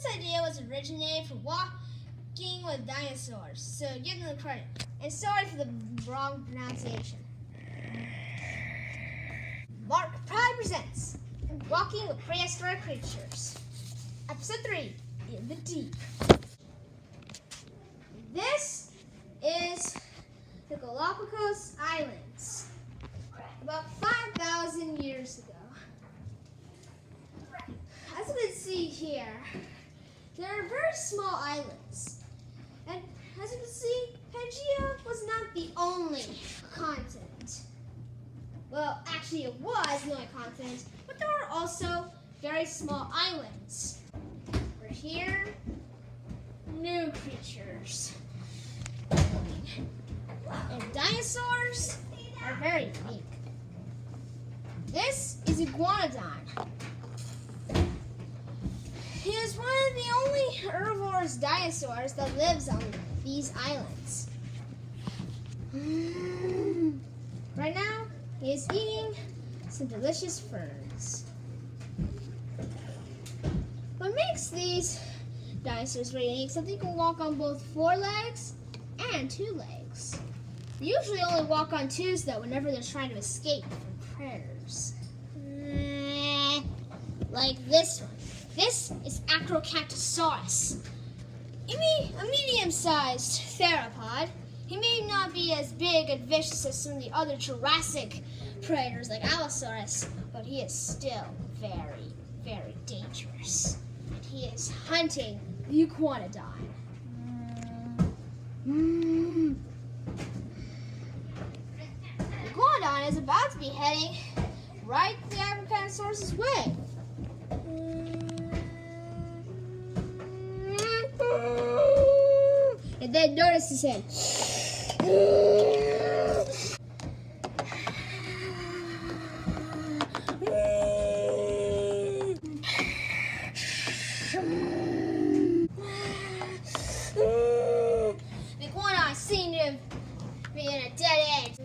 This idea was originated from walking with dinosaurs, so give them the credit. And sorry for the wrong pronunciation. Mark proudly presents Walking with Prehistoric Creatures, Episode 3, In the Deep. This is the Galapagos Islands, about 5,000 years ago. As you can see here, there are very small islands. And as you can see, Pangaea was not the only continent. Well, actually it was the only continent, but there were also very small islands. We're here, new creatures. And dinosaurs are very unique. This is Iguanodon. He is one of the only herbivorous dinosaurs that lives on these islands. Right now, he is eating some delicious ferns. What makes these dinosaurs very unique is that they can walk on both 4 legs and 2 legs. They usually only walk on 2s though whenever they're trying to escape from predators. Like this one. This is Acrocanthosaurus. He may be a medium-sized theropod. He may not be as big and vicious as some of the other Jurassic predators like Allosaurus, but he is still very, very dangerous. And he is hunting the Iguanodon. The Iguanodon is about to be heading right the Acrocanthosaurus' way. And then notices him. The iguana seemed to be in a dead end.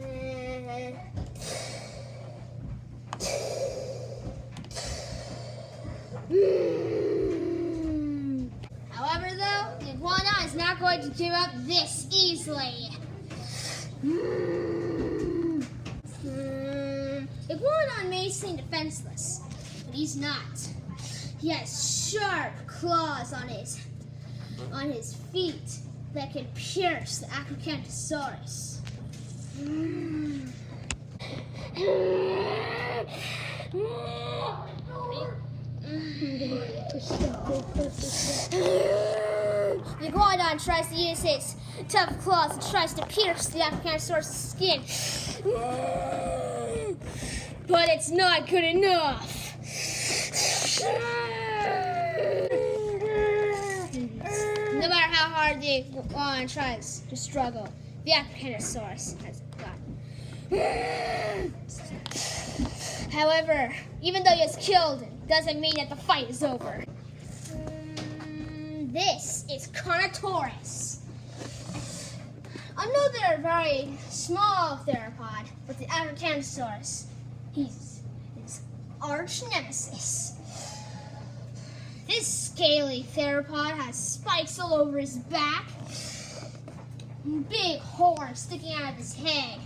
However, though, the iguana is not going to give up this easily. The iguana may seem defenseless, but he's not. He has sharp claws on his feet that can pierce the Acrocanthosaurus. The Iguanodon tries to use his tough claws and tries to pierce the Acrocanthosaurus' skin. But it's not good enough. No matter how hard the Iguanodon tries to struggle, the Acrocanthosaurus has gotten. However, even though he has killed him, doesn't mean that the fight is over. This is Carnotaurus. I know they're a very small theropod, but the Acrocanthosaurus, he's his arch nemesis. This scaly theropod has spikes all over his back, big horns sticking out of his head,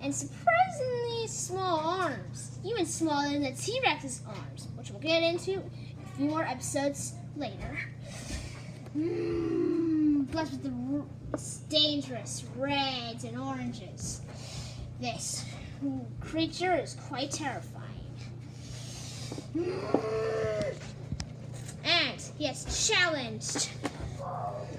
and surprisingly small arms, even smaller than the T-Rex's arms, which we'll get into in a few more episodes later. Plus with the dangerous reds and oranges, this creature is quite terrifying. And he has challenged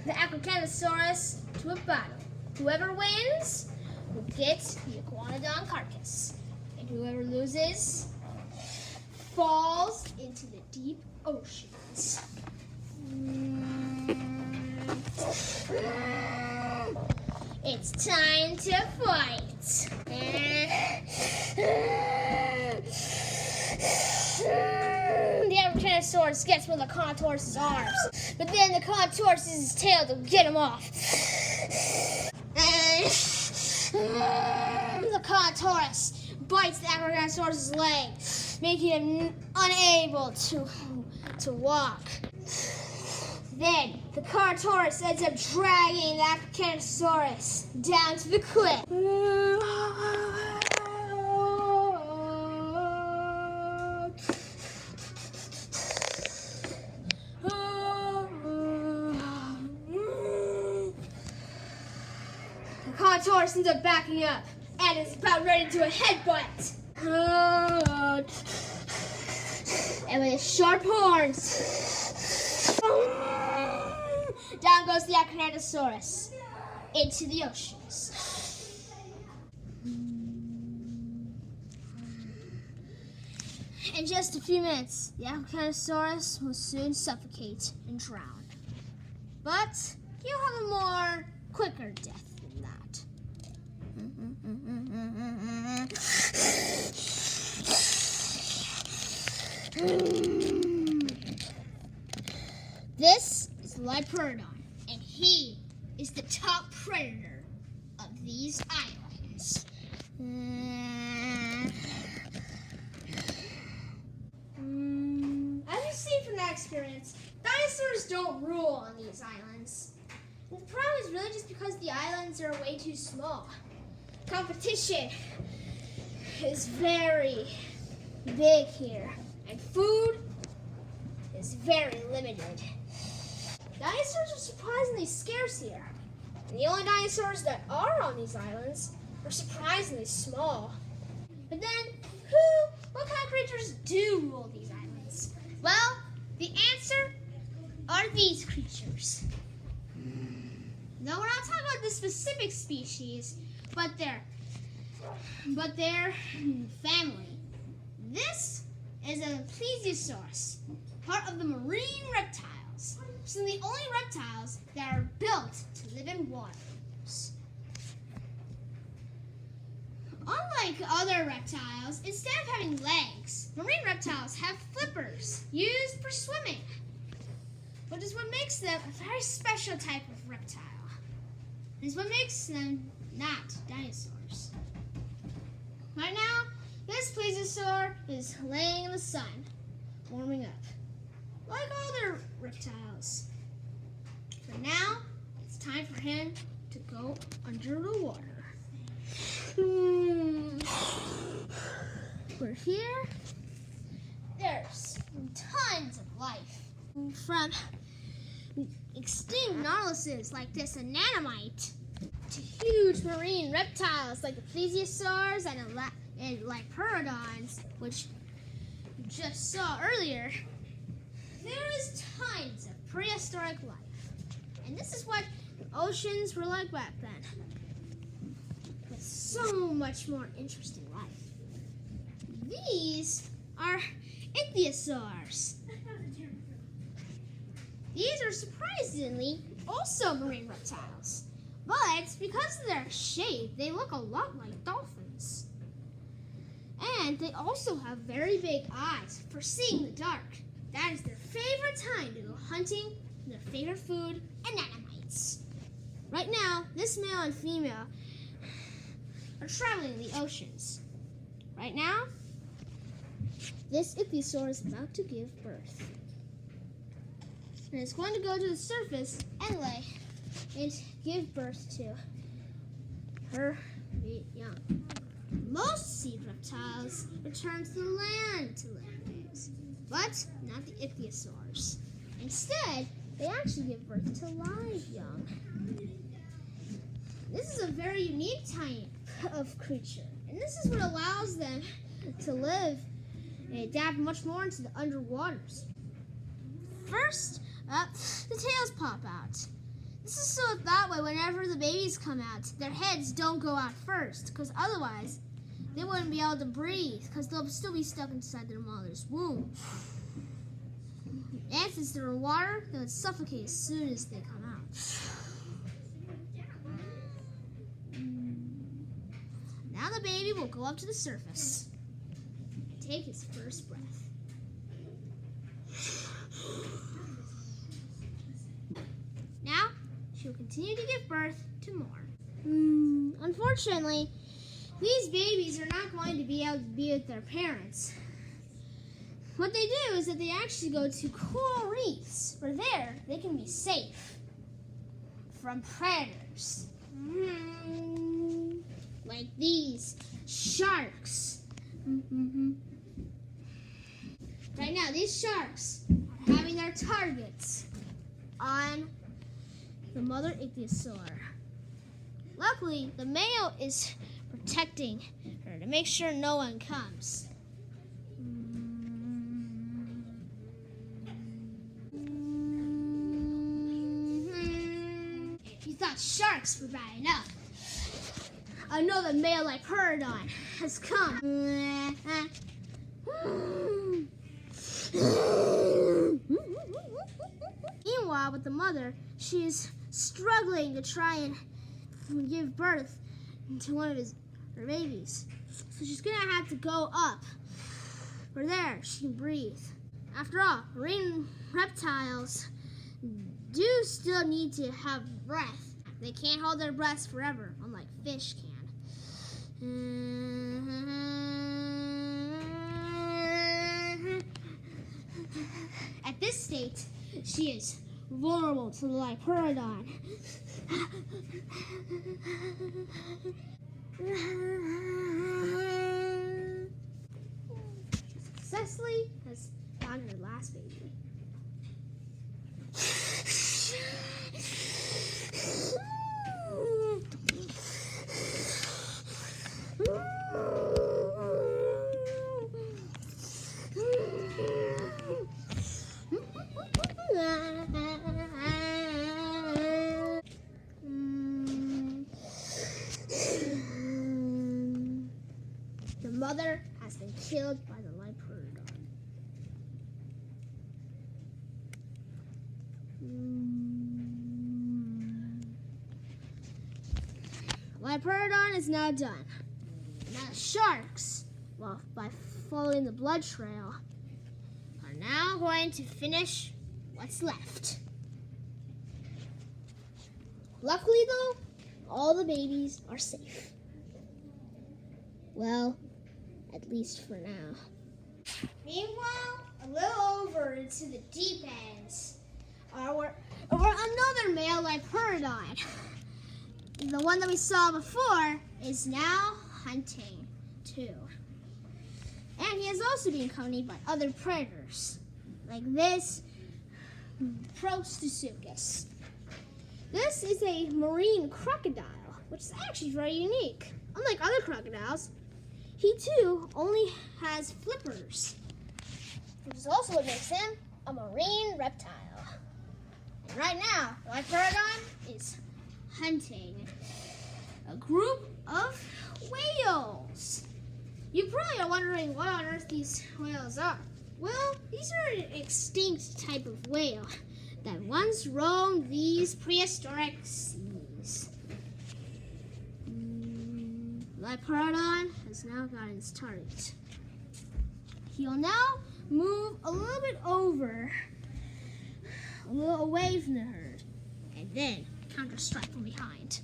the Acrocanthosaurus to a battle. Whoever wins will get the Iguanodon carcass, and whoever loses falls into the deep oceans. It's time to fight. The Acrocanthosaurus gets one of the Carnotaurus' arms, but then the Carnotaurus uses his tail to get him off. The Carnotaurus bites the Acrocanthosaurus' leg, making him unable to walk. Then the Carnotaurus ends up dragging the Apocanosaurus down to the cliff. The Carnotaurus ends up backing up and is about ready to do a headbutt. And with his sharp horns, down goes the Apocanosaurus into the oceans. In just a few minutes, the Apocanosaurus will soon suffocate and drown. But he'll have a more quicker death than that. This is Lyperdon, and he is the top predator of these islands. As you've seen from that experience, dinosaurs don't rule on these islands. The problem is really just because the islands are way too small. Competition is very big here, and food is very limited. Dinosaurs are surprisingly scarce here, and the only dinosaurs that are on these islands are surprisingly small. But then, what kind of creatures do rule these islands? Well, the answer are these creatures. No, we're not talking about this specific species, but their family. This is a plesiosaurus, part of the marine reptiles. So the only reptiles that are built to live in waters. Unlike other reptiles, instead of having legs, marine reptiles have flippers used for swimming, which is what makes them a very special type of reptile. It is what makes them not dinosaurs. Right now, this plesiosaur is laying in the sun, warming up, like other reptiles. For now, it's time for him to go under the water. We're here. There's tons of life. From extinct nautiluses like this anemone to huge marine reptiles like the plesiosaurs and Lyperdons, which you just saw earlier, there is tons of prehistoric life. And this is what the oceans were like back then. With so much more interesting life. These are ichthyosaurs. These are surprisingly also marine reptiles. But because of their shape, they look a lot like dolphins. And they also have very big eyes for seeing the dark. That is their favorite time to go hunting, their favorite food, anemones. Right now, this male and female are traveling the oceans. Right now, this ichthyosaur is about to give birth. And it's going to go to the surface and lay and give birth to her young. Most sea reptiles return to the land to lay eggs, but not the ichthyosaurs. Instead, they actually give birth to live young. This is a very unique type of creature, and this is what allows them to live and adapt much more into the underwaters. First up, the tails pop out. This is so that way whenever the babies come out, their heads don't go out first, because otherwise they wouldn't be able to breathe, because they'll still be stuck inside their mother's womb. And since they're in water, they would suffocate as soon as they come out. Now the baby will go up to the surface and take his first breath. Now, she will continue to give birth to more. Unfortunately, these babies are not going to be able to be with their parents. what they do is that they actually go to coral reefs, where there they can be safe from predators. Like these sharks. Right now, these sharks are having their targets on the mother ichthyosaur. Luckily, the male is protecting her to make sure no one comes. You thought sharks were bad enough. Another male Liperodon has come. Meanwhile, with the mother, she is struggling to try and give birth to one of her babies. So she's gonna have to go up. For there, she can breathe. After all, marine reptiles do still need to have breath. They can't hold their breaths forever, unlike fish can. At this state, she is vulnerable to the Liperodon. Successfully has found her last baby. The mother has been killed by the Liperodon. Liperodon is now done. Now the sharks, well, by following the blood trail, are now going to finish what's left. Luckily, though, all the babies are safe. Well, at least for now. Meanwhile, a little over into the deep ends, or another male Liperodon. The one that we saw before is now hunting too. And he has also been accompanied by other predators, like this Prostosuchus. This is a marine crocodile, which is actually very unique. Unlike other crocodiles, he too only has flippers, which is also what makes him a marine reptile. And right now, Liperodon is hunting a group of whales. You probably are wondering what on earth these whales are. Well, these are an extinct type of whale that once roamed these prehistoric seas. Liperodon has now got his target. He'll now move a little bit over, a little away from the herd, and then counter-strike from behind.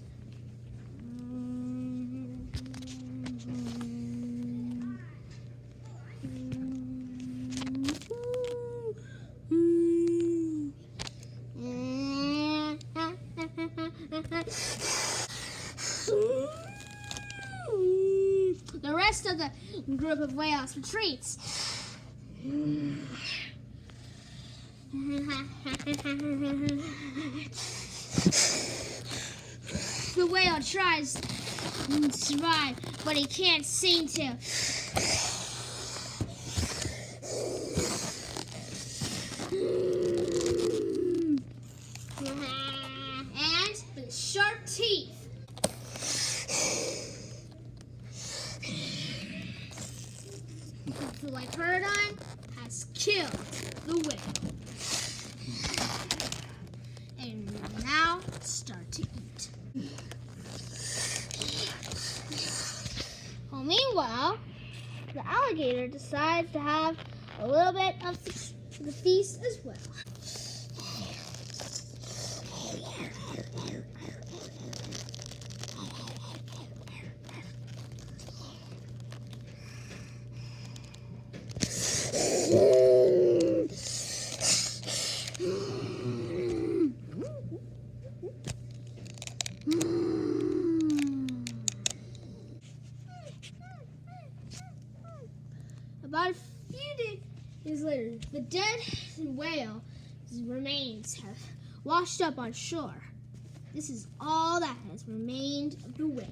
The rest of the group of whales retreats. The whale tries to survive, but he can't seem to. And with his sharp teeth, the Liperodon has killed the whale. And we will now start to eat. Well, meanwhile, the alligator decides to have a little bit of the feast as well. his remains have washed up on shore. This is all that has remained of the whale.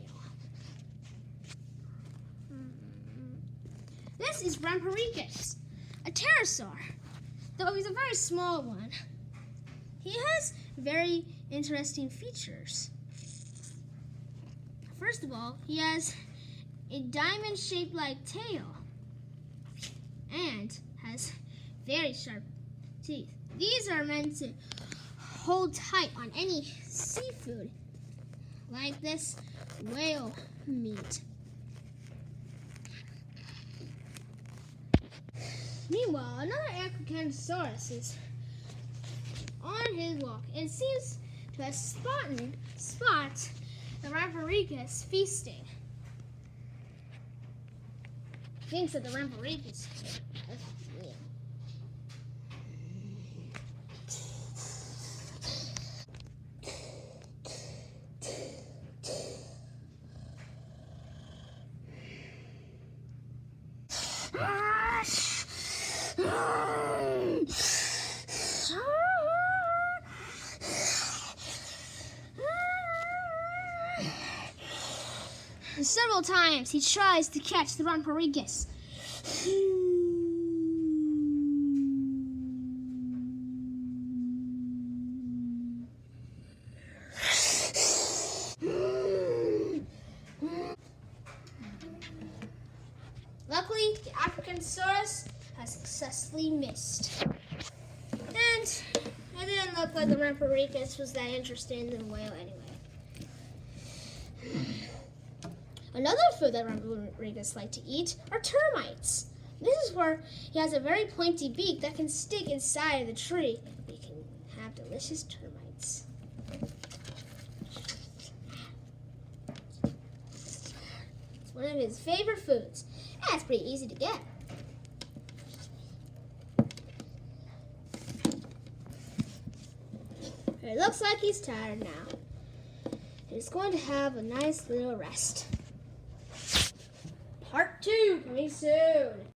This is Rhamphorhynchus, a pterosaur, though he's a very small one. He has very interesting features. First of all, he has a diamond-shaped like tail and has very sharp teeth. These are meant to hold tight on any seafood, like this whale meat. Meanwhile, another Acrocanthosaurus is on his walk and seems to have spotted the Rhamphorhynchus feasting. Thinks that the Rhamphorhynchus Several times he tries to catch the Rhamphorhynchus. Luckily, the Acrocanthosaurus has successfully missed. And it didn't look like the Rhamphorhynchus was that interested in the whale anyway. Another food that Rhamphorhynchus like to eat are termites. This is where he has a very pointy beak that can stick inside of the tree. He can have delicious termites. It's one of his favorite foods. And it's pretty easy to get. It looks like he's tired now. He's going to have a nice little rest. Part 2 coming soon.